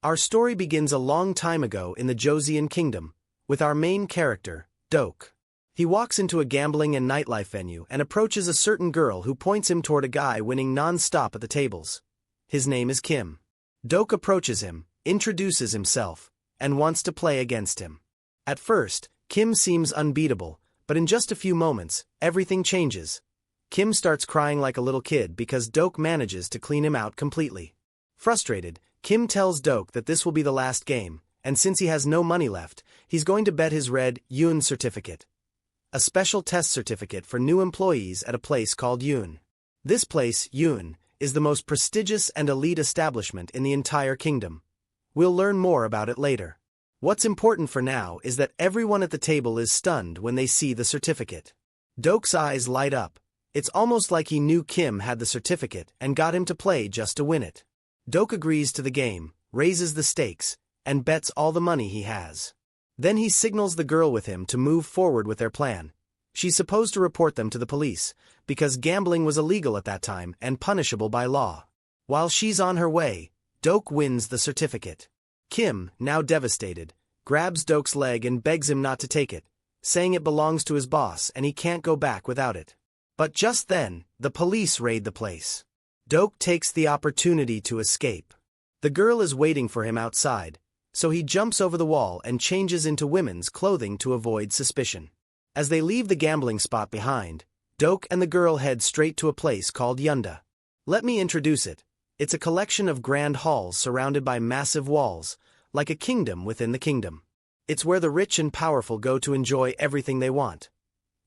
Our story begins a long time ago in the Joseon Kingdom, with our main character, Dok. He walks into a gambling and nightlife venue and approaches a certain girl who points him toward a guy winning non-stop at the tables. His name is Kim. Dok approaches him, introduces himself, and wants to play against him. At first, Kim seems unbeatable, but in just a few moments, everything changes. Kim starts crying like a little kid because Dok manages to clean him out completely. Frustrated, Kim tells Dok that this will be the last game, and since he has no money left, he's going to bet his red Yoon certificate, a special test certificate for new employees at a place called Yoon. This place, Yoon, is the most prestigious and elite establishment in the entire kingdom. We'll learn more about it later. What's important for now is that everyone at the table is stunned when they see the certificate. Dok's eyes light up. It's almost like he knew Kim had the certificate and got him to play just to win it. Dok agrees to the game, raises the stakes, and bets all the money he has. Then he signals the girl with him to move forward with their plan. She's supposed to report them to the police, because gambling was illegal at that time and punishable by law. While she's on her way, Dok wins the certificate. Kim, now devastated, grabs Dok's leg and begs him not to take it, saying it belongs to his boss and he can't go back without it. But just then, the police raid the place. Dok takes the opportunity to escape. The girl is waiting for him outside, so he jumps over the wall and changes into women's clothing to avoid suspicion. As they leave the gambling spot behind, Dok and the girl head straight to a place called Yunda. Let me introduce it. It's a collection of grand halls surrounded by massive walls, like a kingdom within the kingdom. It's where the rich and powerful go to enjoy everything they want.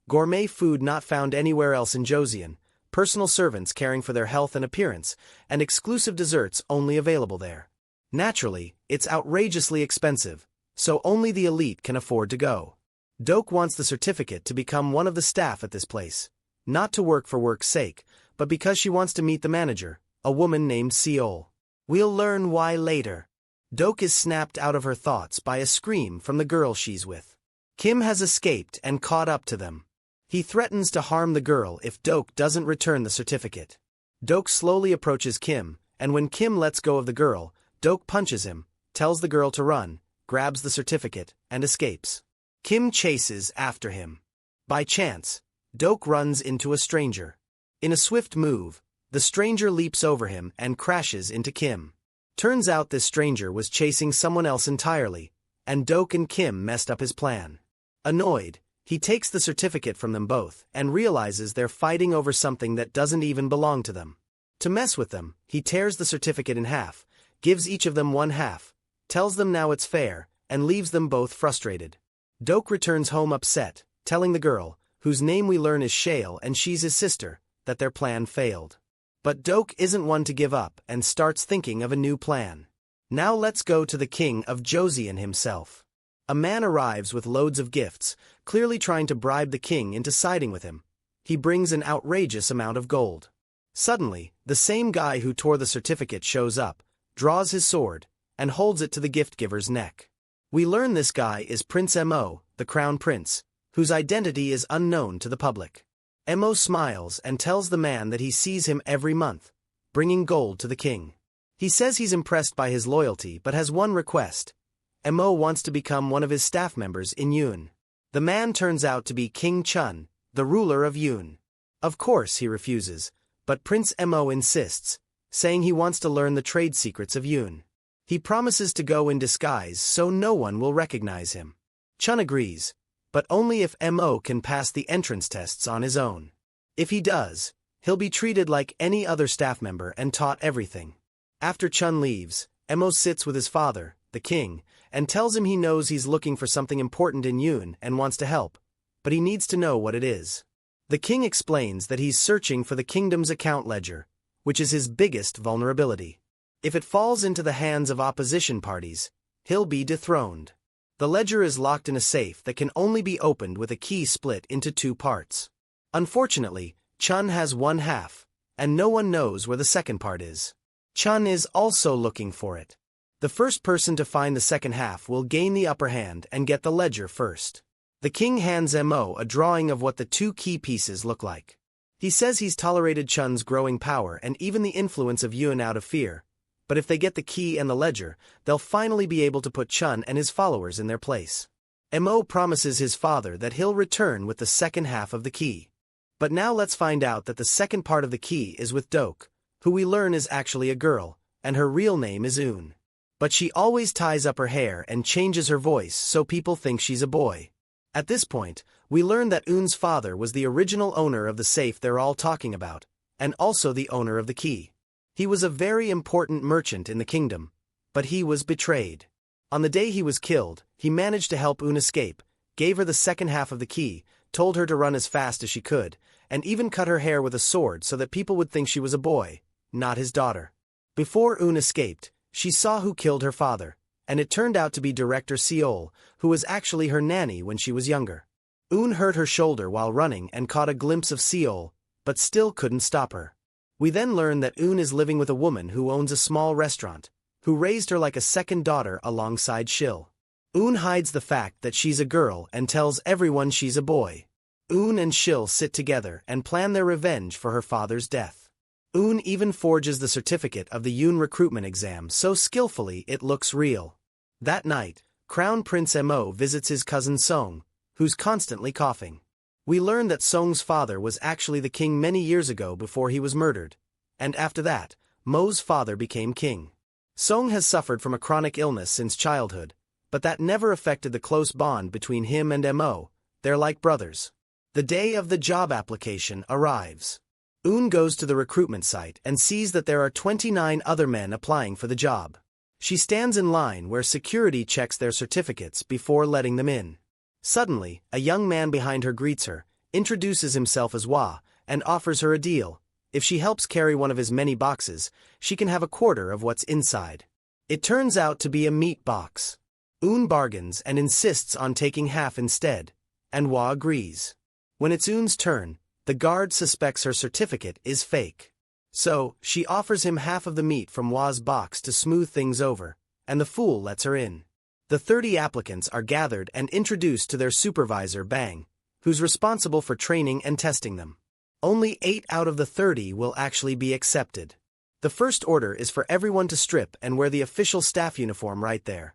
Gourmet food not found anywhere else in Joseon, personal servants caring for their health and appearance, and exclusive desserts only available there. Naturally, it's outrageously expensive, so only the elite can afford to go. Dok wants the certificate to become one of the staff at this place, not to work for work's sake, but because she wants to meet the manager, a woman named Seol. We'll learn why later. Dok is snapped out of her thoughts by a scream from the girl she's with. Kim has escaped and caught up to them. He threatens to harm the girl if Dok doesn't return the certificate. Dok slowly approaches Kim, and when Kim lets go of the girl, Dok punches him, tells the girl to run, grabs the certificate, and escapes. Kim chases after him. By chance, Dok runs into a stranger. In a swift move, the stranger leaps over him and crashes into Kim. Turns out this stranger was chasing someone else entirely, and Dok and Kim messed up his plan. Annoyed, he takes the certificate from them both and realizes they're fighting over something that doesn't even belong to them. To mess with them, he tears the certificate in half, gives each of them one half, tells them now it's fair, and leaves them both frustrated. Dok returns home upset, telling the girl, whose name we learn is Shale and she's his sister, that their plan failed. But Dok isn't one to give up and starts thinking of a new plan. Now let's go to the king of Joseon himself. A man arrives with loads of gifts, clearly trying to bribe the king into siding with him. He brings an outrageous amount of gold. Suddenly, the same guy who tore the certificate shows up, draws his sword, and holds it to the gift giver's neck. We learn this guy is Prince Mo, the crown prince, whose identity is unknown to the public. Mo smiles and tells the man that he sees him every month, bringing gold to the king. He says he's impressed by his loyalty but has one request. Mo wants to become one of his staff members in Yoon. The man turns out to be King Chun, the ruler of Yoon. Of course he refuses, but Prince Mo insists, saying he wants to learn the trade secrets of Yoon. He promises to go in disguise so no one will recognize him. Chun agrees, but only if Mo can pass the entrance tests on his own. If he does, he'll be treated like any other staff member and taught everything. After Chun leaves, Mo sits with his father, the king, and tells him he knows he's looking for something important in Yoon and wants to help, but he needs to know what it is. The king explains that he's searching for the kingdom's account ledger, which is his biggest vulnerability. If it falls into the hands of opposition parties, he'll be dethroned. The ledger is locked in a safe that can only be opened with a key split into two parts. Unfortunately, Chun has one half, and no one knows where the second part is. Chun is also looking for it. The first person to find the second half will gain the upper hand and get the ledger first. The king hands Mo a drawing of what the two key pieces look like. He says he's tolerated Chun's growing power and even the influence of Yoon out of fear, But if they get the key and the ledger, they'll finally be able to put Chun and his followers in their place. Mo promises his father that he'll return with the second half of the key. But now let's find out that the second part of the key is with Dok, who we learn is actually a girl, and her real name is Un. But she always ties up her hair and changes her voice so people think she's a boy. At this point, we learn that Un's father was the original owner of the safe they're all talking about, and also the owner of the key. He was a very important merchant in the kingdom, but he was betrayed. On the day he was killed, he managed to help Un escape, gave her the second half of the key, told her to run as fast as she could, and even cut her hair with a sword so that people would think she was a boy, not his daughter. Before Un escaped, she saw who killed her father, and it turned out to be Director Seol, who was actually her nanny when she was younger. Un hurt her shoulder while running and caught a glimpse of Seol, but still couldn't stop her. We then learn that Un is living with a woman who owns a small restaurant, who raised her like a second daughter alongside Shil. Un hides the fact that she's a girl and tells everyone she's a boy. Un and Shil sit together and plan their revenge for her father's death. Un even forges the certificate of the Yun recruitment exam so skillfully it looks real. That night, Crown Prince Mo visits his cousin Song, who's constantly coughing. We learn that Song's father was actually the king many years ago before he was murdered, and after that, Mo's father became king. Song has suffered from a chronic illness since childhood, but that never affected the close bond between him and Mo. They're like brothers. The day of the job application arrives. Un goes to the recruitment site and sees that there are 29 other men applying for the job. She stands in line where security checks their certificates before letting them in. Suddenly, a young man behind her greets her, introduces himself as Wa, and offers her a deal. If she helps carry one of his many boxes, she can have a quarter of what's inside. It turns out to be a meat box. Un bargains and insists on taking half instead, and Wa agrees. When it's Un's turn, the guard suspects her certificate is fake. So, she offers him half of the meat from Wa's box to smooth things over, and the fool lets her in. The 30 applicants are gathered and introduced to their supervisor Bang, who's responsible for training and testing them. Only 8 out of the 30 will actually be accepted. The first order is for everyone to strip and wear the official staff uniform right there.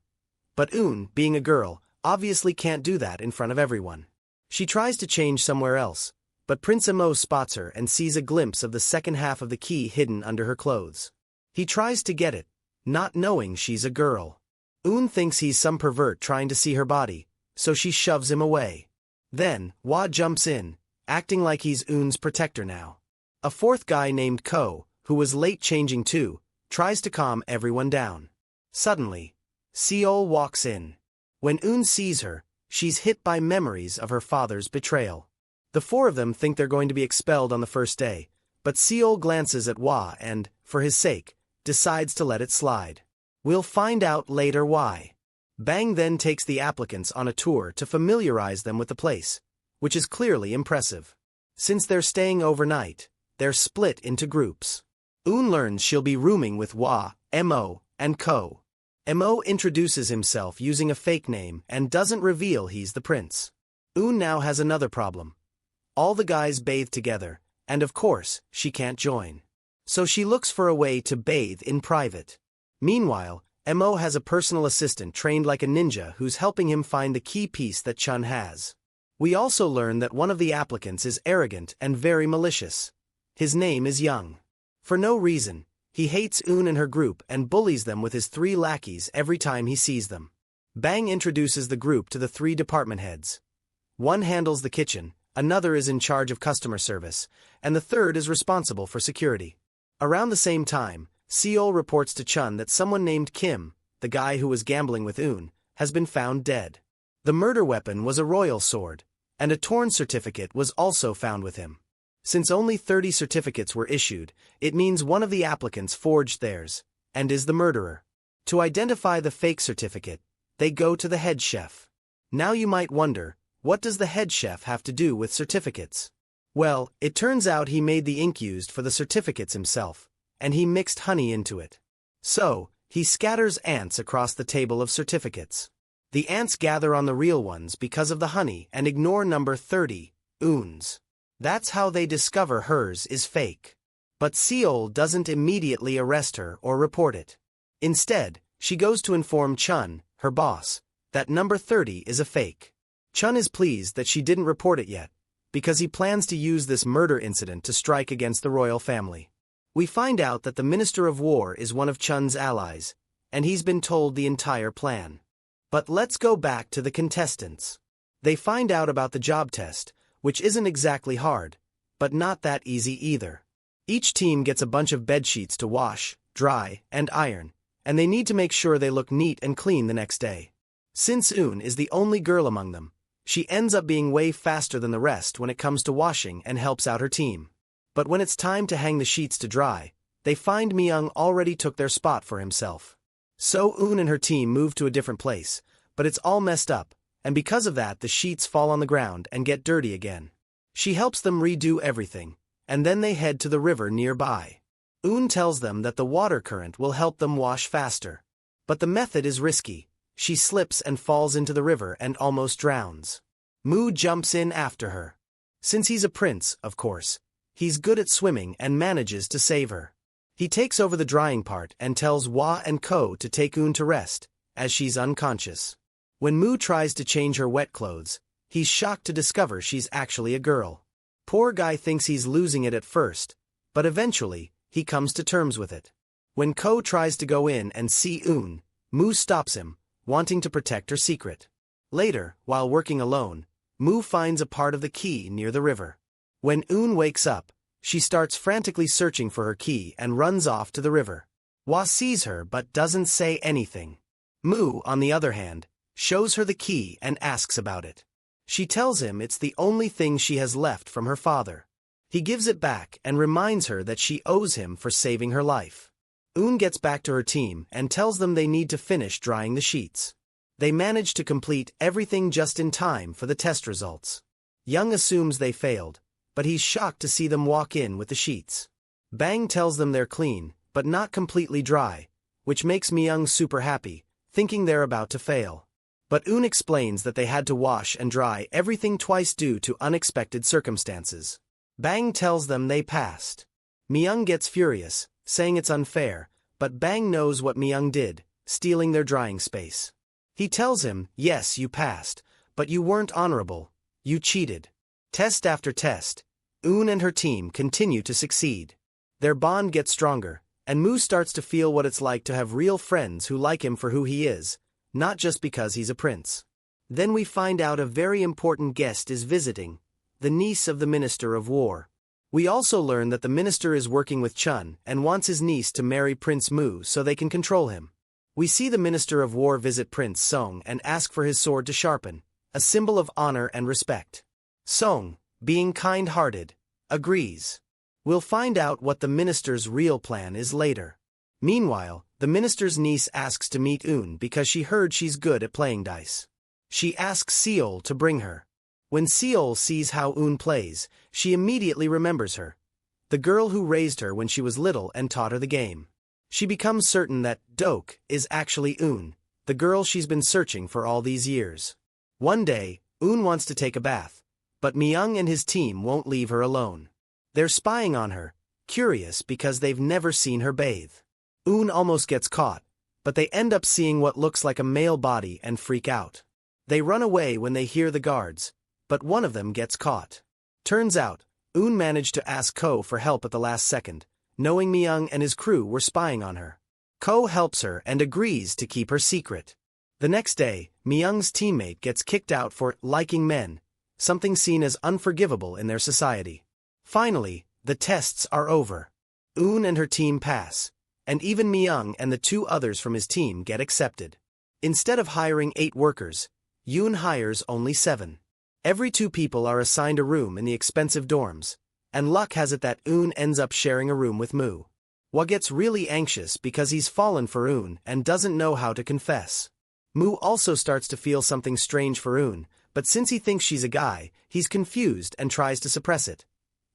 But Un, being a girl, obviously can't do that in front of everyone. She tries to change somewhere else, but Prince Mo spots her and sees a glimpse of the second half of the key hidden under her clothes. He tries to get it, not knowing she's a girl. Un thinks he's some pervert trying to see her body, so she shoves him away. Then, Wa jumps in, acting like he's Un's protector now. A fourth guy named Ko, who was late changing too, tries to calm everyone down. Suddenly, Seol walks in. When Un sees her, she's hit by memories of her father's betrayal. The 4 of them think they're going to be expelled on the first day, but Seol glances at Wa and, for his sake, decides to let it slide. We'll find out later why. Bang then takes the applicants on a tour to familiarize them with the place, which is clearly impressive. Since they're staying overnight, they're split into groups. Un learns she'll be rooming with Wa, Mo, and Ko. Mo introduces himself using a fake name and doesn't reveal he's the prince. Un now has another problem. All the guys bathe together, and of course, she can't join. So she looks for a way to bathe in private. Meanwhile, Mo has a personal assistant trained like a ninja who's helping him find the key piece that Chun has. We also learn that one of the applicants is arrogant and very malicious. His name is Young. For no reason, he hates Un and her group and bullies them with his 3 lackeys every time he sees them. Bang introduces the group to the 3 department heads. One handles the kitchen, another is in charge of customer service, and the third is responsible for security. Around the same time, Seol reports to Chun that someone named Kim, the guy who was gambling with Un, has been found dead. The murder weapon was a royal sword, and a torn certificate was also found with him. Since only 30 certificates were issued, it means one of the applicants forged theirs, and is the murderer. To identify the fake certificate, they go to the head chef. Now you might wonder, what does the head chef have to do with certificates? Well, it turns out he made the ink used for the certificates himself, and he mixed honey into it. So, he scatters ants across the table of certificates. The ants gather on the real ones because of the honey and ignore number 30, Un's. That's how they discover hers is fake. But Seol doesn't immediately arrest her or report it. Instead, she goes to inform Chun, her boss, that number 30 is a fake. Chun is pleased that she didn't report it yet, because he plans to use this murder incident to strike against the royal family. We find out that the Minister of War is one of Chun's allies, and he's been told the entire plan. But let's go back to the contestants. They find out about the job test, which isn't exactly hard, but not that easy either. Each team gets a bunch of bedsheets to wash, dry, and iron, and they need to make sure they look neat and clean the next day. Since Eun is the only girl among them, she ends up being way faster than the rest when it comes to washing and helps out her team. But when it's time to hang the sheets to dry, they find Myung already took their spot for himself. So Eun and her team move to a different place, but it's all messed up, and because of that the sheets fall on the ground and get dirty again. She helps them redo everything, and then they head to the river nearby. Eun tells them that the water current will help them wash faster. But the method is risky. She slips and falls into the river and almost drowns. Mu jumps in after her. Since he's a prince, of course, he's good at swimming and manages to save her. He takes over the drying part and tells Hwa and Ko to take Eun to rest, as she's unconscious. When Mu tries to change her wet clothes, he's shocked to discover she's actually a girl. Poor guy thinks he's losing it at first, but eventually, he comes to terms with it. When Ko tries to go in and see Eun, Mu stops him, wanting to protect her secret. Later, while working alone, Mu finds a part of the key near the river. When Eun wakes up, she starts frantically searching for her key and runs off to the river. Hwa sees her but doesn't say anything. Mu, on the other hand, shows her the key and asks about it. She tells him it's the only thing she has left from her father. He gives it back and reminds her that she owes him for saving her life. Eun gets back to her team and tells them they need to finish drying the sheets. They manage to complete everything just in time for the test results. Young assumes they failed, but he's shocked to see them walk in with the sheets. Bang tells them they're clean, but not completely dry, which makes Myung super happy, thinking they're about to fail. But Eun explains that they had to wash and dry everything twice due to unexpected circumstances. Bang tells them they passed. Myung gets furious, saying it's unfair, but Bang knows what Myung did, stealing their drying space. He tells him, yes, you passed, but you weren't honorable, you cheated. Test after test, Eun and her team continue to succeed. Their bond gets stronger, and Mu starts to feel what it's like to have real friends who like him for who he is, not just because he's a prince. Then we find out a very important guest is visiting, the niece of the Minister of War. We also learn that the minister is working with Chun and wants his niece to marry Prince Mu so they can control him. We see the Minister of War visit Prince Song and ask for his sword to sharpen, a symbol of honor and respect. Song, being kind-hearted, agrees. We'll find out what the minister's real plan is later. Meanwhile, the minister's niece asks to meet Eun because she heard she's good at playing dice. She asks Seol to bring her. When Seol sees how Eun plays, she immediately remembers her, the girl who raised her when she was little and taught her the game. She becomes certain that Dok is actually Eun, the girl she's been searching for all these years. One day, Eun wants to take a bath, but Myung and his team won't leave her alone. They're spying on her, curious because they've never seen her bathe. Eun almost gets caught, but they end up seeing what looks like a male body and freak out. They run away when they hear the guards, but one of them gets caught. Turns out, Eun managed to ask Ko for help at the last second, knowing Myung and his crew were spying on her. Ko helps her and agrees to keep her secret. The next day, Myung's teammate gets kicked out for liking men, something seen as unforgivable in their society. Finally, the tests are over. Eun and her team pass, and even Myung and the 2 others from his team get accepted. Instead of hiring 8 workers, Eun hires only 7. Every 2 people are assigned a room in the expensive dorms, and luck has it that Eun ends up sharing a room with Mu. Hwa gets really anxious because he's fallen for Eun and doesn't know how to confess. Mu also starts to feel something strange for Eun, but since he thinks she's a guy, he's confused and tries to suppress it.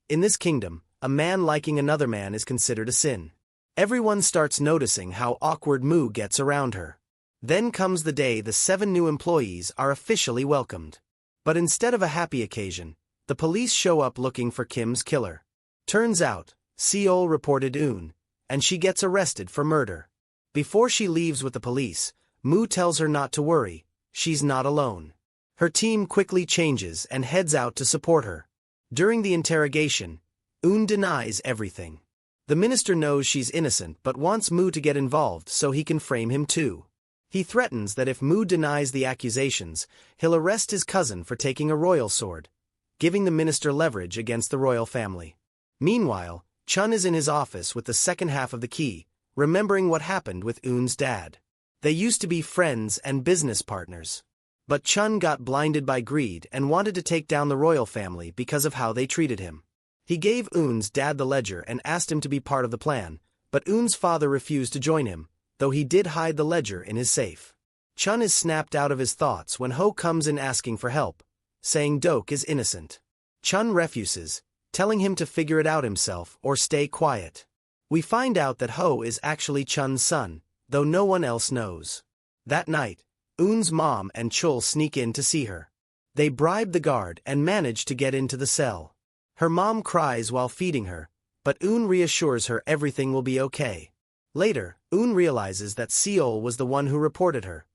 In this kingdom, a man liking another man is considered a sin. Everyone starts noticing how awkward Mu gets around her. Then comes the day the 7 new employees are officially welcomed. But instead of a happy occasion, the police show up looking for Kim's killer. Turns out, Seol reported Eun, and she gets arrested for murder. Before she leaves with the police, Moo tells her not to worry, she's not alone. Her team quickly changes and heads out to support her. During the interrogation, Eun denies everything. The minister knows she's innocent but wants Moo to get involved so he can frame him too. He threatens that if Moo denies the accusations, he'll arrest his cousin for taking a royal sword, giving the minister leverage against the royal family. Meanwhile, Chun is in his office with the second half of the key, remembering what happened with Eun's dad. They used to be friends and business partners. But Chun got blinded by greed and wanted to take down the royal family because of how they treated him. He gave Eun's dad the ledger and asked him to be part of the plan, but Eun's father refused to join him, though he did hide the ledger in his safe. Chun is snapped out of his thoughts when Ho comes in asking for help, saying Dok is innocent. Chun refuses, telling him to figure it out himself or stay quiet. We find out that Ho is actually Chun's son, though no one else knows. That night, Eun's mom and Chul sneak in to see her. They bribe the guard and manage to get into the cell. Her mom cries while feeding her, but Eun reassures her everything will be okay. Later, Eun realizes that Seol was the one who reported her,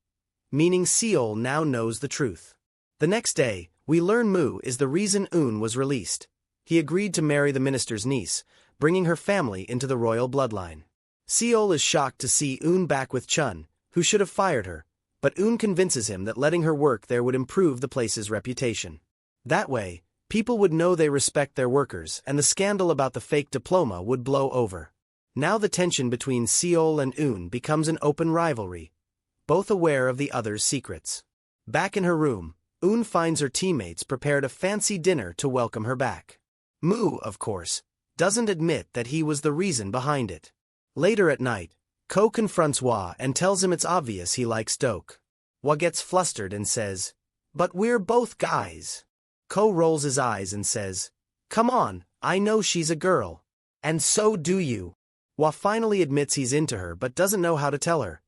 meaning Seol now knows the truth. The next day, we learn Moo is the reason Eun was released. He agreed to marry the minister's niece, bringing her family into the royal bloodline. Seol is shocked to see Eun back with Chun, who should have fired her, but Eun convinces him that letting her work there would improve the place's reputation. That way, people would know they respect their workers and the scandal about the fake diploma would blow over. Now the tension between Seol and Eun becomes an open rivalry, both aware of the other's secrets. Back in her room, Eun finds her teammates prepared a fancy dinner to welcome her back. Moo, of course, doesn't admit that he was the reason behind it. Later at night, Ko confronts Hwa and tells him it's obvious he likes Dok. Hwa gets flustered and says, "But we're both guys." Ko rolls his eyes and says, "Come on, I know she's a girl. And so do you." Hwa finally admits he's into her but doesn't know how to tell her.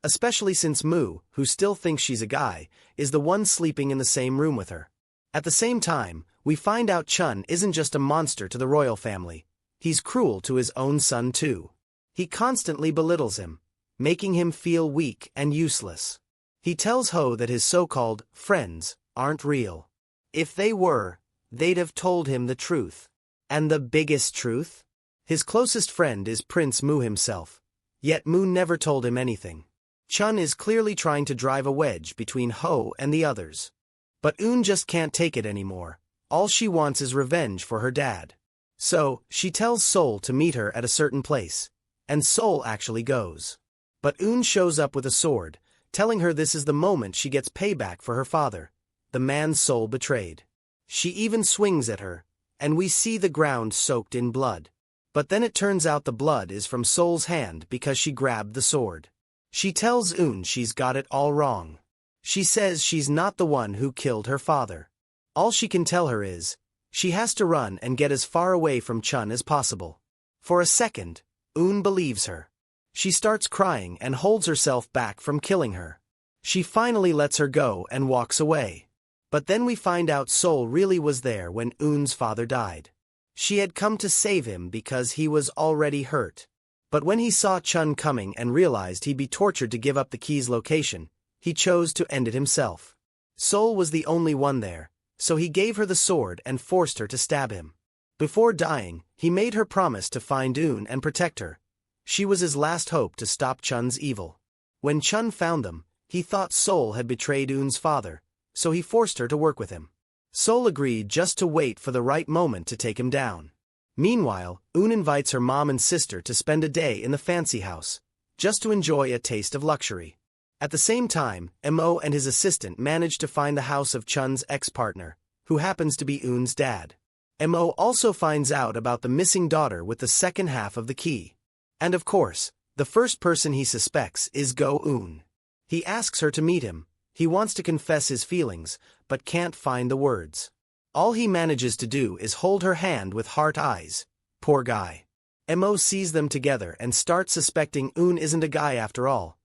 Especially since Moo, who still thinks she's a guy, is the one sleeping in the same room with her. At the same time, we find out Chun isn't just a monster to the royal family. He's cruel to his own son too. He constantly belittles him, making him feel weak and useless. He tells Ho that his so-called friends aren't real. If they were, they'd have told him the truth. And the biggest truth? His closest friend is Prince Moo himself. Yet Moo never told him anything. Chun is clearly trying to drive a wedge between Ho and the others. But Eun just can't take it anymore. All she wants is revenge for her dad. So, she tells Sol to meet her at a certain place. And Sol actually goes. But Eun shows up with a sword, telling her this is the moment she gets payback for her father, the man Sol betrayed. She even swings at her, and we see the ground soaked in blood. But then it turns out the blood is from Sol's hand because she grabbed the sword. She tells Eun she's got it all wrong. She says she's not the one who killed her father. All she can tell her is, she has to run and get as far away from Chun as possible. For a second, Eun believes her. She starts crying and holds herself back from killing her. She finally lets her go and walks away. But then we find out Sol really was there when Eun's father died. She had come to save him because he was already hurt. But when he saw Chun coming and realized he'd be tortured to give up the key's location, he chose to end it himself. Sol was the only one there, so he gave her the sword and forced her to stab him. Before dying, he made her promise to find Eun and protect her. She was his last hope to stop Chun's evil. When Chun found them, he thought Sol had betrayed Eun's father, so he forced her to work with him. Sol agreed just to wait for the right moment to take him down. Meanwhile, Eun invites her mom and sister to spend a day in the fancy house, just to enjoy a taste of luxury. At the same time, Mo and his assistant manage to find the house of Chun's ex-partner, who happens to be Eun's dad. Mo also finds out about the missing daughter with the second half of the key. And of course, the first person he suspects is Go Eun. He asks her to meet him. He wants to confess his feelings, but can't find the words. All he manages to do is hold her hand with heart eyes. Poor guy. Mo sees them together and starts suspecting Eun isn't a guy after all.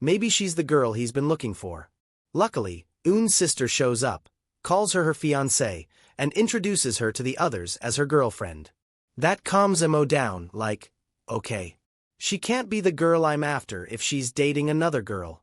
Maybe she's the girl he's been looking for. Luckily, Eun's sister shows up, calls her fiancée, and introduces her to the others as her girlfriend. That calms Mo down, like, okay. She can't be the girl I'm after if she's dating another girl.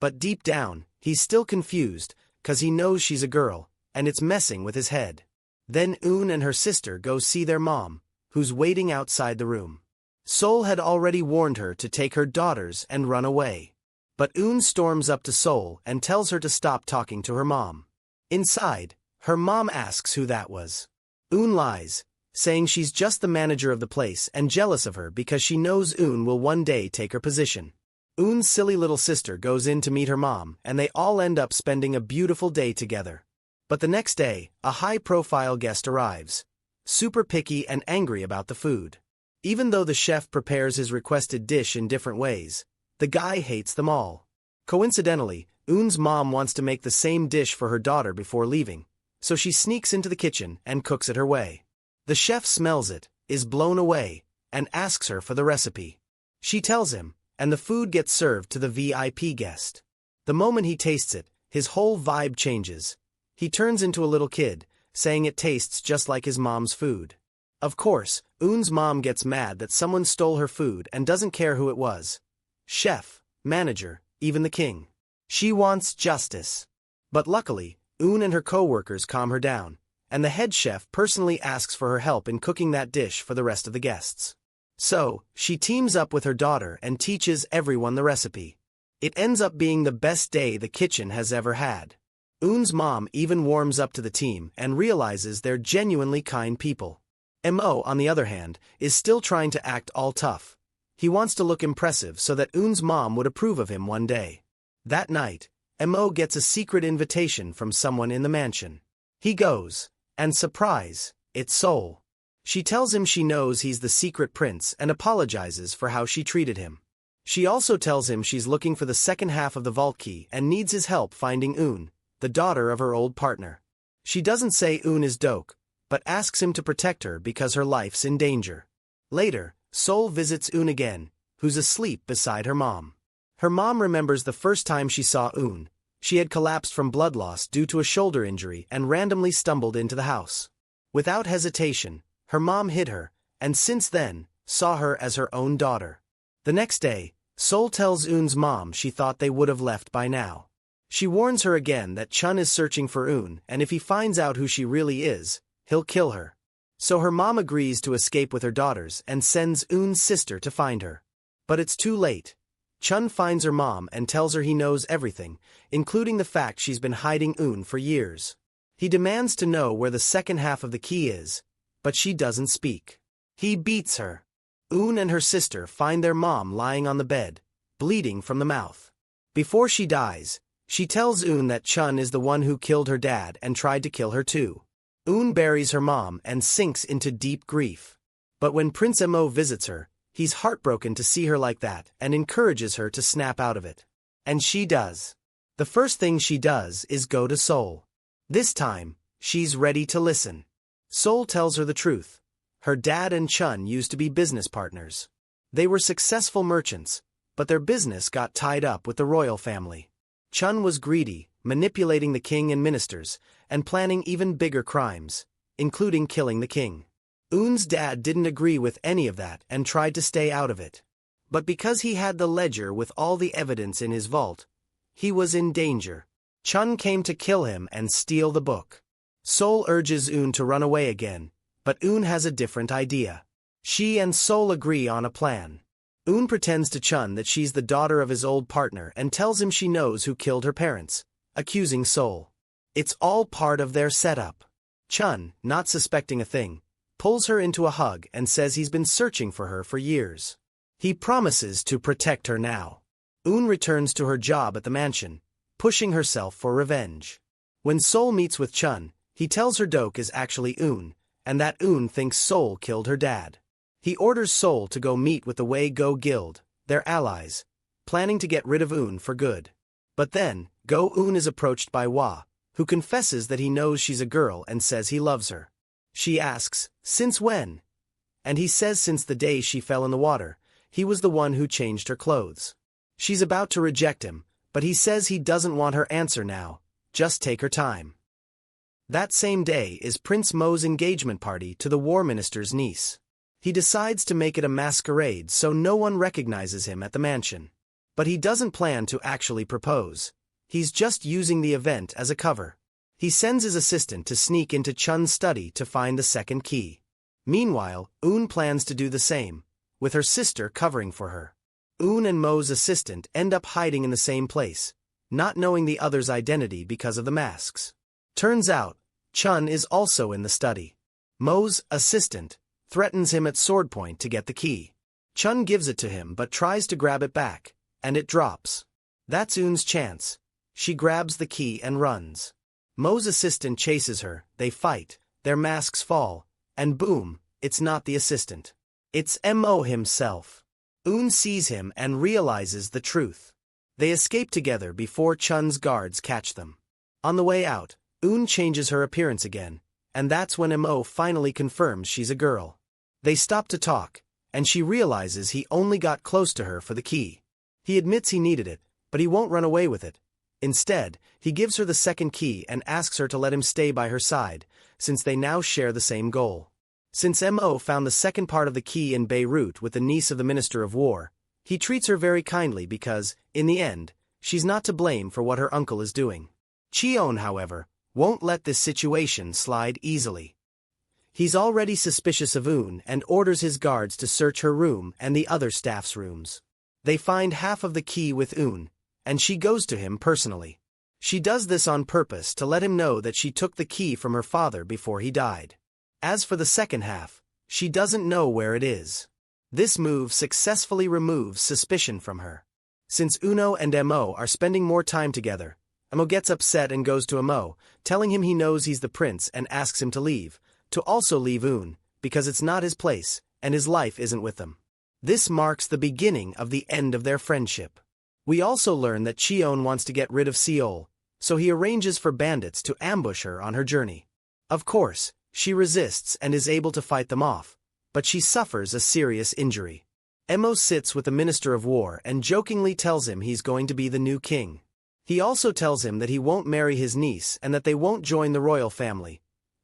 But deep down, he's still confused, 'cause he knows she's a girl, and it's messing with his head. Then Eun and her sister go see their mom, who's waiting outside the room. Sol had already warned her to take her daughters and run away. But Eun storms up to Sol and tells her to stop talking to her mom. Inside, her mom asks who that was. Eun lies, saying she's just the manager of the place and jealous of her because she knows Eun will one day take her position. Eun's silly little sister goes in to meet her mom, and they all end up spending a beautiful day together. But the next day, a high-profile guest arrives, super picky and angry about the food. Even though the chef prepares his requested dish in different ways, the guy hates them all. Coincidentally, Eun's mom wants to make the same dish for her daughter before leaving, so she sneaks into the kitchen and cooks it her way. The chef smells it, is blown away, and asks her for the recipe. She tells him, and the food gets served to the VIP guest. The moment he tastes it, his whole vibe changes. He turns into a little kid, saying it tastes just like his mom's food. Of course, Eun's mom gets mad that someone stole her food and doesn't care who it was. Chef, manager, even the king. She wants justice. But luckily, Eun and her co-workers calm her down, and the head chef personally asks for her help in cooking that dish for the rest of the guests. So, she teams up with her daughter and teaches everyone the recipe. It ends up being the best day the kitchen has ever had. Eun's mom even warms up to the team and realizes they're genuinely kind people. Mo, on the other hand, is still trying to act all tough. He wants to look impressive so that Eun's mom would approve of him one day. That night, Mo gets a secret invitation from someone in the mansion. He goes, and surprise, it's Sol. She tells him she knows he's the secret prince and apologizes for how she treated him. She also tells him she's looking for the second half of the vault key and needs his help finding Eun, the daughter of her old partner. She doesn't say Eun is Dok, but asks him to protect her because her life's in danger. Later, Sol visits Eun again, who's asleep beside her mom. Her mom remembers the first time she saw Eun. She had collapsed from blood loss due to a shoulder injury and randomly stumbled into the house. Without hesitation, her mom hid her, and since then, saw her as her own daughter. The next day, Sol tells Eun's mom she thought they would have left by now. She warns her again that Chun is searching for Eun, and if he finds out who she really is, he'll kill her. So her mom agrees to escape with her daughters and sends Eun's sister to find her. But it's too late. Chun finds her mom and tells her he knows everything, including the fact she's been hiding Eun for years. He demands to know where the second half of the key is, but she doesn't speak. He beats her. Eun and her sister find their mom lying on the bed, bleeding from the mouth. Before she dies, she tells Eun that Chun is the one who killed her dad and tried to kill her too. Eun buries her mom and sinks into deep grief. But when Prince Mo visits her, he's heartbroken to see her like that and encourages her to snap out of it. And she does. The first thing she does is go to Sol. This time, she's ready to listen. Sol tells her the truth. Her dad and Chun used to be business partners. They were successful merchants, but their business got tied up with the royal family. Chun was greedy, manipulating the king and ministers, and planning even bigger crimes, including killing the king. Eun's dad didn't agree with any of that and tried to stay out of it. But because he had the ledger with all the evidence in his vault, he was in danger. Chun came to kill him and steal the book. Sol urges Eun to run away again, but Eun has a different idea. She and Sol agree on a plan. Eun pretends to Chun that she's the daughter of his old partner and tells him she knows who killed her parents, accusing Sol. It's all part of their setup. Chun, not suspecting a thing, pulls her into a hug and says he's been searching for her for years. He promises to protect her now. Eun returns to her job at the mansion, pushing herself for revenge. When Sol meets with Chun, he tells her Dok is actually Eun, and that Eun thinks Sol killed her dad. He orders Sol to go meet with the Wei Go Guild, their allies, planning to get rid of Eun for good. But then, Go Eun is approached by Hua, who confesses that he knows she's a girl and says he loves her. She asks, "Since when?" And he says since the day she fell in the water, he was the one who changed her clothes. She's about to reject him, but he says he doesn't want her answer now, just take her time. That same day is Prince Mo's engagement party to the war minister's niece. He decides to make it a masquerade so no one recognizes him at the mansion. But he doesn't plan to actually propose. He's just using the event as a cover. He sends his assistant to sneak into Chun's study to find the second key. Meanwhile, Eun plans to do the same, with her sister covering for her. Eun and Mo's assistant end up hiding in the same place, not knowing the other's identity because of the masks. Turns out, Chun is also in the study. Mo's assistant threatens him at sword point to get the key. Chun gives it to him but tries to grab it back, and it drops. That's Eun's chance. She grabs the key and runs. Mo's assistant chases her, they fight, their masks fall, and boom, it's not the assistant. It's Mo himself. Eun sees him and realizes the truth. They escape together before Chun's guards catch them. On the way out, Eun changes her appearance again, and that's when Mo finally confirms she's a girl. They stop to talk, and she realizes he only got close to her for the key. He admits he needed it, but he won't run away with it. Instead, he gives her the second key and asks her to let him stay by her side, since they now share the same goal. Since Mo found the second part of the key in Beirut with the niece of the Minister of War, he treats her very kindly because, in the end, she's not to blame for what her uncle is doing. Cheon, however, won't let this situation slide easily. He's already suspicious of Eun and orders his guards to search her room and the other staff's rooms. They find half of the key with Eun, and she goes to him personally. She does this on purpose to let him know that she took the key from her father before he died. As for the second half, she doesn't know where it is. This move successfully removes suspicion from her. Since Uno and Mo are spending more time together, Mo gets upset and goes to Mo, telling him he knows he's the prince and asks him to leave, to also leave Eun, because it's not his place, and his life isn't with them. This marks the beginning of the end of their friendship. We also learn that Cheon wants to get rid of Seol, so he arranges for bandits to ambush her on her journey. Of course, she resists and is able to fight them off, but she suffers a serious injury. Mo sits with the Minister of War and jokingly tells him he's going to be the new king. He also tells him that he won't marry his niece and that they won't join the royal family,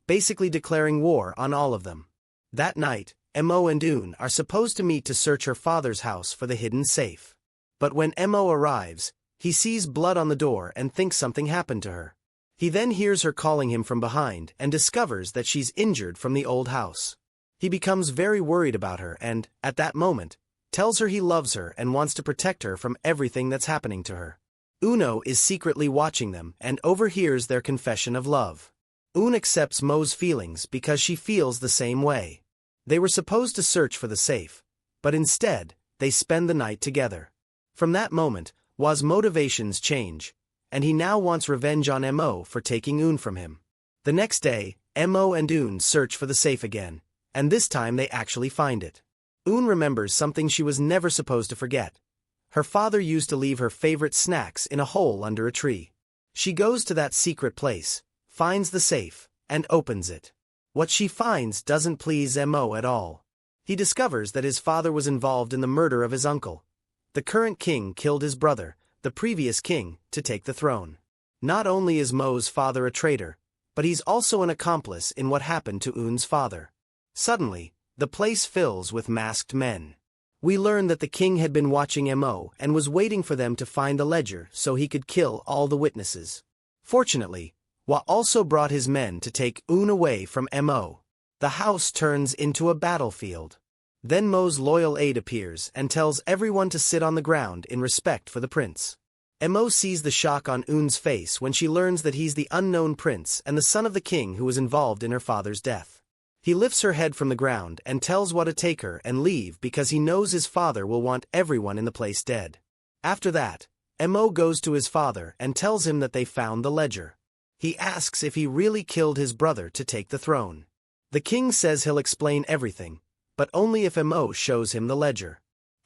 basically declaring war on all of them. That night, Mo and Eun are supposed to meet to search her father's house for the hidden safe. But when Mo arrives, he sees blood on the door and thinks something happened to her. He then hears her calling him from behind and discovers that she's injured from the old house. He becomes very worried about her and, at that moment, tells her he loves her and wants to protect her from everything that's happening to her. Uno is secretly watching them and overhears their confession of love. Eun accepts Mo's feelings because she feels the same way. They were supposed to search for the safe, but instead, they spend the night together. From that moment, Wa's motivations change, and he now wants revenge on Mo for taking Eun from him. The next day, Mo and Eun search for the safe again, and this time they actually find it. Eun remembers something she was never supposed to forget. Her father used to leave her favorite snacks in a hole under a tree. She goes to that secret place, finds the safe, and opens it. What she finds doesn't please Mo at all. He discovers that his father was involved in the murder of his uncle. The current king killed his brother, the previous king, to take the throne. Not only is Mo's father a traitor, but he's also an accomplice in what happened to Eun's father. Suddenly, the place fills with masked men. We learn that the king had been watching Mo and was waiting for them to find the ledger so he could kill all the witnesses. Fortunately, Wa also brought his men to take Eun away from Mo. The house turns into a battlefield. Then Mo's loyal aide appears and tells everyone to sit on the ground in respect for the prince. Mo sees the shock on Eun's face when she learns that he's the unknown prince and the son of the king who was involved in her father's death. He lifts her head from the ground and tells Wa to take her and leave because he knows his father will want everyone in the place dead. After that, Mo goes to his father and tells him that they found the ledger. He asks if he really killed his brother to take the throne. The king says he'll explain everything, but only if Mo shows him the ledger.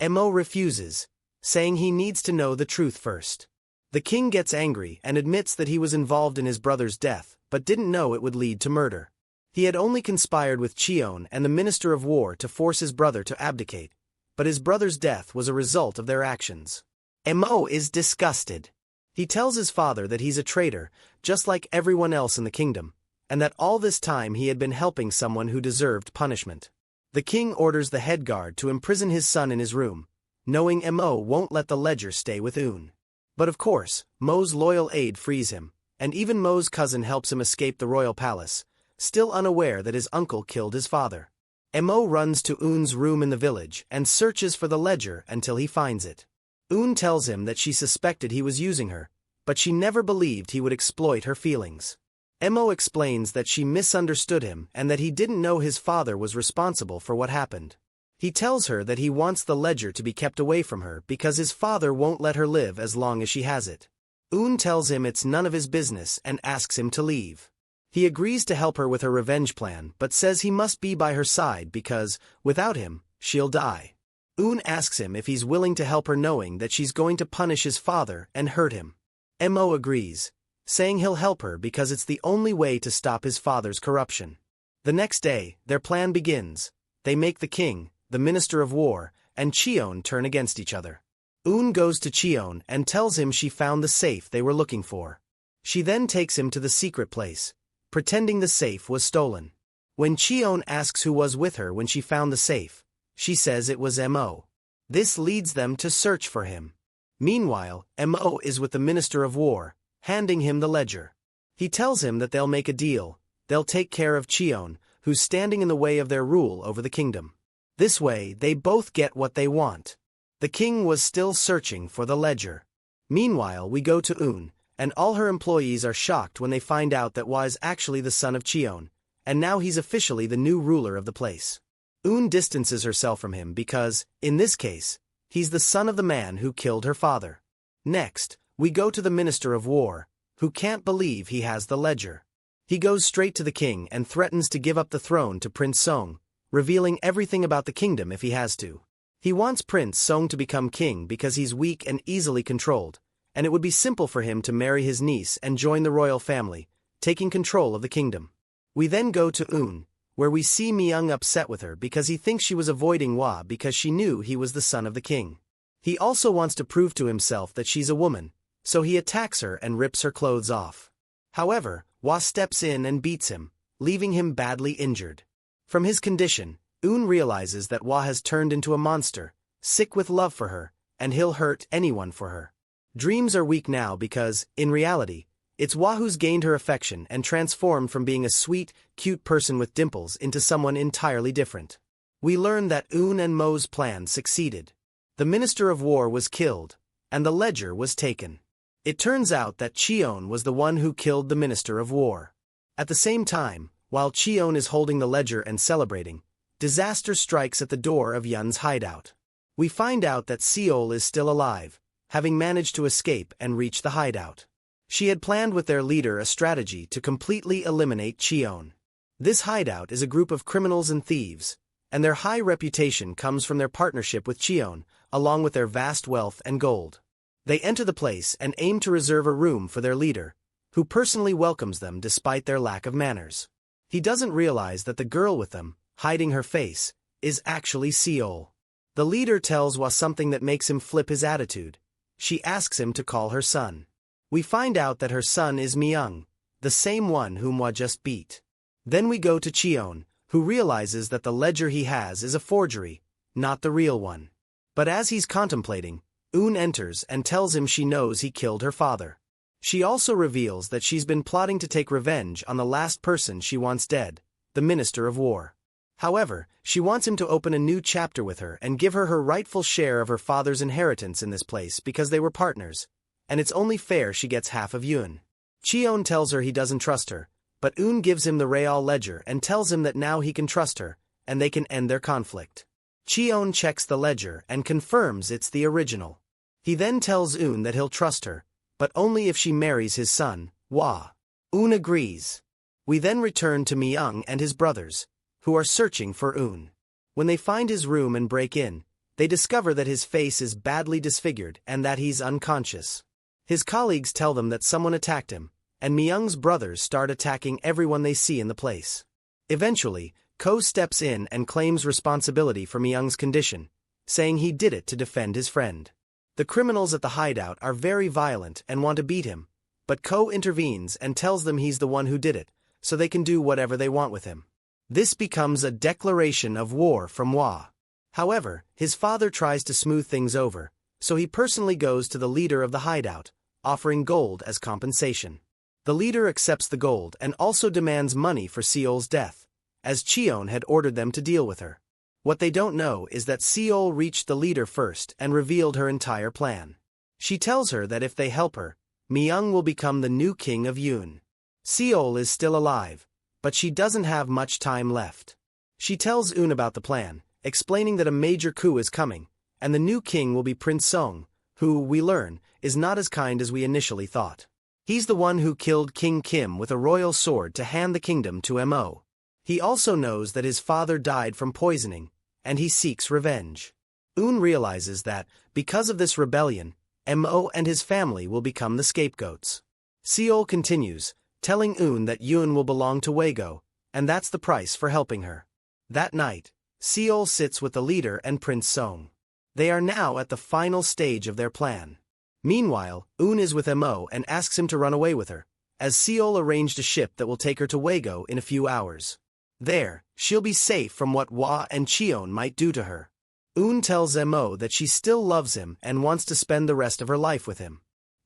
Mo refuses, saying he needs to know the truth first. The king gets angry and admits that he was involved in his brother's death, but didn't know it would lead to murder. He had only conspired with Cheon and the Minister of War to force his brother to abdicate, but his brother's death was a result of their actions. Mo is disgusted. He tells his father that he's a traitor, just like everyone else in the kingdom, and that all this time he had been helping someone who deserved punishment. The king orders the head guard to imprison his son in his room, knowing Mo won't let the ledger stay with Un. But of course, Mo's loyal aide frees him, and even Mo's cousin helps him escape the royal palace, still unaware that his uncle killed his father. Mo runs to Un's room in the village and searches for the ledger until he finds it. Un tells him that she suspected he was using her, but she never believed he would exploit her feelings. Mo explains that she misunderstood him and that he didn't know his father was responsible for what happened. He tells her that he wants the ledger to be kept away from her because his father won't let her live as long as she has it. Un tells him it's none of his business and asks him to leave. He agrees to help her with her revenge plan but says he must be by her side because, without him, she'll die. Un asks him if he's willing to help her knowing that she's going to punish his father and hurt him. Mo agrees, saying he'll help her because it's the only way to stop his father's corruption. The next day, their plan begins. They make the king, the Minister of War, and Cheon turn against each other. Un goes to Cheon and tells him she found the safe they were looking for. She then takes him to the secret place, pretending the safe was stolen. When Cheon asks who was with her when she found the safe, she says it was Mo. This leads them to search for him. Meanwhile, Mo is with the Minister of War, handing him the ledger. He tells him that they'll make a deal. They'll take care of Cheon, who's standing in the way of their rule over the kingdom. This way, they both get what they want. The king was still searching for the ledger. Meanwhile, we go to Un, and all her employees are shocked when they find out that Wa is actually the son of Cheon, and now he's officially the new ruler of the place. Un distances herself from him because, in this case, he's the son of the man who killed her father. Next, we go to the Minister of War, who can't believe he has the ledger. He goes straight to the king and threatens to give up the throne to Prince Song, revealing everything about the kingdom if he has to. He wants Prince Song to become king because he's weak and easily controlled, and it would be simple for him to marry his niece and join the royal family, taking control of the kingdom. We then go to Un, where we see Myung upset with her because he thinks she was avoiding Wa because she knew he was the son of the king. He also wants to prove to himself that she's a woman, so he attacks her and rips her clothes off. However, Wa steps in and beats him, leaving him badly injured. From his condition, Un realizes that Wa has turned into a monster, sick with love for her, and he'll hurt anyone for her. Dreams are weak now because, in reality, it's Wa who's gained her affection and transformed from being a sweet, cute person with dimples into someone entirely different. We learn that Un and Mo's plan succeeded. The Minister of War was killed, and the ledger was taken. It turns out that Cheon was the one who killed the Minister of War. At the same time, while Cheon is holding the ledger and celebrating, disaster strikes at the door of Yun's hideout. We find out that Seol is still alive, having managed to escape and reach the hideout. She had planned with their leader a strategy to completely eliminate Cheon. This hideout is a group of criminals and thieves, and their high reputation comes from their partnership with Cheon, along with their vast wealth and gold. They enter the place and aim to reserve a room for their leader, who personally welcomes them despite their lack of manners. He doesn't realize that the girl with them, hiding her face, is actually Seol. The leader tells Wa something that makes him flip his attitude. She asks him to call her son. We find out that her son is Myung, the same one whom Wa just beat. Then we go to Cheon, who realizes that the ledger he has is a forgery, not the real one. But as he's contemplating, Un enters and tells him she knows he killed her father. She also reveals that she's been plotting to take revenge on the last person she wants dead, the Minister of War. However, she wants him to open a new chapter with her and give her her rightful share of her father's inheritance in this place because they were partners, and it's only fair she gets half of Yun. Cheon tells her he doesn't trust her, but Un gives him the real ledger and tells him that now he can trust her, and they can end their conflict. Cheon checks the ledger and confirms it's the original. He then tells Un that he'll trust her, but only if she marries his son, Wa. Un agrees. We then return to Myung and his brothers, who are searching for Un. When they find his room and break in, they discover that his face is badly disfigured and that he's unconscious. His colleagues tell them that someone attacked him, and Myung's brothers start attacking everyone they see in the place. Eventually, Ko steps in and claims responsibility for Myung's condition, saying he did it to defend his friend. The criminals at the hideout are very violent and want to beat him, but Ko intervenes and tells them he's the one who did it, so they can do whatever they want with him. This becomes a declaration of war from Wa. However, his father tries to smooth things over, so he personally goes to the leader of the hideout, offering gold as compensation. The leader accepts the gold and also demands money for Seol's death, as Cheon had ordered them to deal with her. What they don't know is that Seol reached the leader first and revealed her entire plan. She tells her that if they help her, Myung will become the new king of Yoon. Seol is still alive, but she doesn't have much time left. She tells Eun about the plan, explaining that a major coup is coming, and the new king will be Prince Song, who, we learn, is not as kind as we initially thought. He's the one who killed King Kim with a royal sword to hand the kingdom to Mo. He also knows that his father died from poisoning, and he seeks revenge. Eun realizes that, because of this rebellion, Mo and his family will become the scapegoats. Seol continues, telling Eun that Yoon will belong to Waego, and that's the price for helping her. That night, Seol sits with the leader and Prince Song. They are now at the final stage of their plan. Meanwhile, Eun is with Mo and asks him to run away with her, as Seol arranged a ship that will take her to Waego in a few hours. There, she'll be safe from what Wa and Cheon might do to her. Eun tells Mo that she still loves him and wants to spend the rest of her life with him.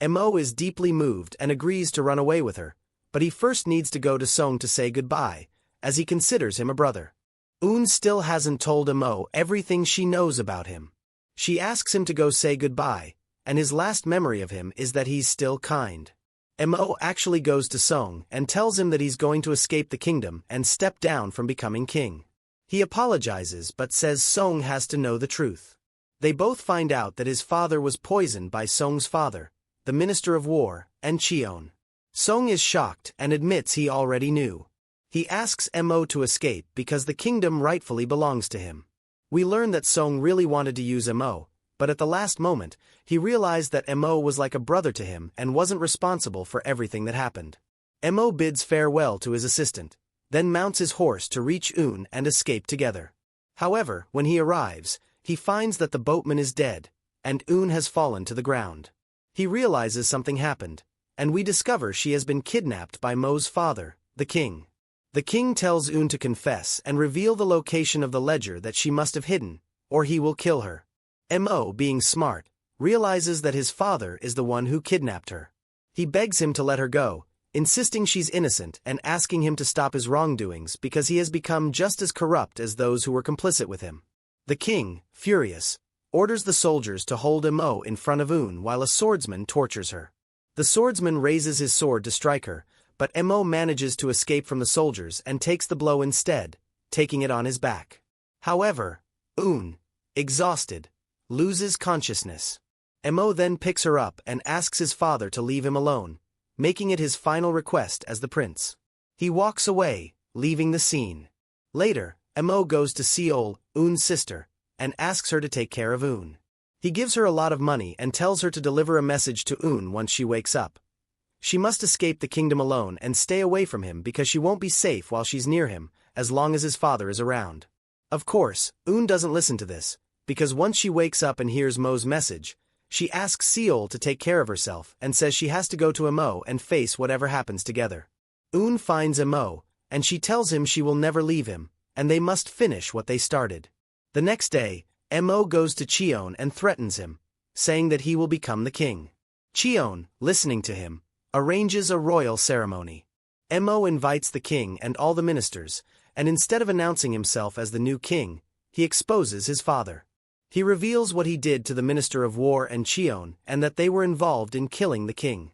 Mo is deeply moved and agrees to run away with her, but he first needs to go to Song to say goodbye, as he considers him a brother. Eun still hasn't told Mo everything she knows about him. She asks him to go say goodbye, and his last memory of him is that he's still kind. Mo actually goes to Song and tells him that he's going to escape the kingdom and step down from becoming king. He apologizes but says Song has to know the truth. They both find out that his father was poisoned by Song's father, the Minister of War, and Cheon. Song is shocked and admits he already knew. He asks Mo to escape because the kingdom rightfully belongs to him. We learn that Song really wanted to use Mo, but at the last moment, he realized that Mo was like a brother to him and wasn't responsible for everything that happened. Mo bids farewell to his assistant, then mounts his horse to reach Eun and escape together. However, when he arrives, he finds that the boatman is dead, and Eun has fallen to the ground. He realizes something happened, and we discover she has been kidnapped by Mo's father, the king. The king tells Eun to confess and reveal the location of the ledger that she must have hidden, or he will kill her. Mo, being smart, realizes that his father is the one who kidnapped her. He begs him to let her go, insisting she's innocent and asking him to stop his wrongdoings because he has become just as corrupt as those who were complicit with him. The king, furious, orders the soldiers to hold Mo in front of Eun while a swordsman tortures her. The swordsman raises his sword to strike her, but Mo manages to escape from the soldiers and takes the blow instead, taking it on his back. However, Eun, exhausted, loses consciousness. Mo then picks her up and asks his father to leave him alone, making it his final request as the prince. He walks away, leaving the scene. Later, Mo goes to Seol, Eun's sister, and asks her to take care of Eun. He gives her a lot of money and tells her to deliver a message to Eun once she wakes up. She must escape the kingdom alone and stay away from him because she won't be safe while she's near him, as long as his father is around. Of course, Eun doesn't listen to this, because once she wakes up and hears Mo's message, she asks Seol to take care of herself and says she has to go to Mo and face whatever happens together. Eun finds Mo, and she tells him she will never leave him, and they must finish what they started. The next day, Mo goes to Cheon and threatens him, saying that he will become the king. Cheon, listening to him, arranges a royal ceremony. Mo invites the king and all the ministers, and instead of announcing himself as the new king, he exposes his father. He reveals what he did to the Minister of War and Cheon and that they were involved in killing the king.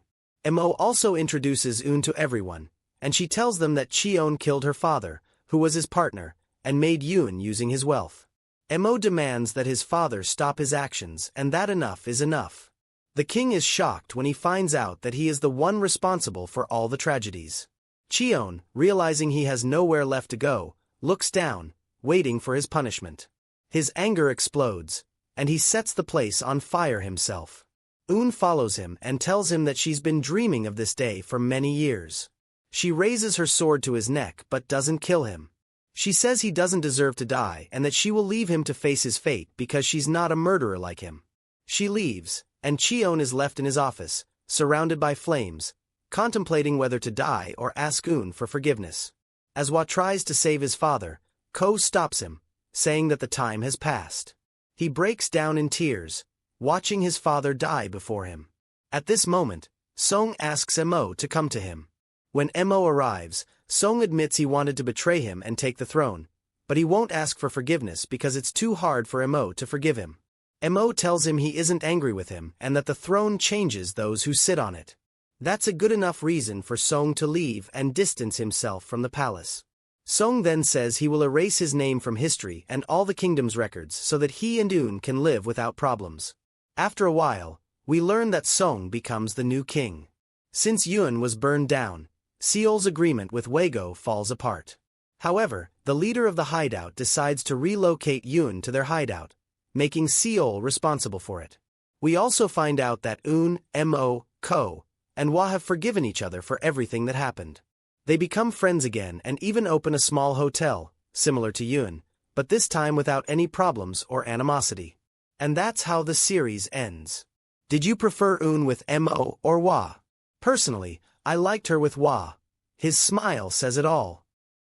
Mo also introduces Eun to everyone, and she tells them that Cheon killed her father, who was his partner, and made Yoon using his wealth. Mo demands that his father stop his actions and that enough is enough. The king is shocked when he finds out that he is the one responsible for all the tragedies. Cheon, realizing he has nowhere left to go, looks down, waiting for his punishment. His anger explodes, and he sets the place on fire himself. Eun follows him and tells him that she's been dreaming of this day for many years. She raises her sword to his neck but doesn't kill him. She says he doesn't deserve to die and that she will leave him to face his fate because she's not a murderer like him. She leaves, and Cheon is left in his office, surrounded by flames, contemplating whether to die or ask Eun for forgiveness. As Hwa tries to save his father, Ko stops him, saying that the time has passed. He breaks down in tears, watching his father die before him. At this moment, Song asks Mo to come to him. When Mo arrives, Song admits he wanted to betray him and take the throne, but he won't ask for forgiveness because it's too hard for Mo to forgive him. Mo tells him he isn't angry with him and that the throne changes those who sit on it. That's a good enough reason for Song to leave and distance himself from the palace. Song then says he will erase his name from history and all the kingdom's records so that he and Eun can live without problems. After a while, we learn that Song becomes the new king. Since Eun was burned down, Seol's agreement with Waego falls apart. However, the leader of the hideout decides to relocate Eun to their hideout, making Seol responsible for it. We also find out that Eun, Mo, Ko, and Hwa have forgiven each other for everything that happened. They become friends again and even open a small hotel, similar to Eun, but this time without any problems or animosity. And that's how the series ends. Did you prefer Eun with Mo or Hwa? Personally, I liked her with Hwa. His smile says it all.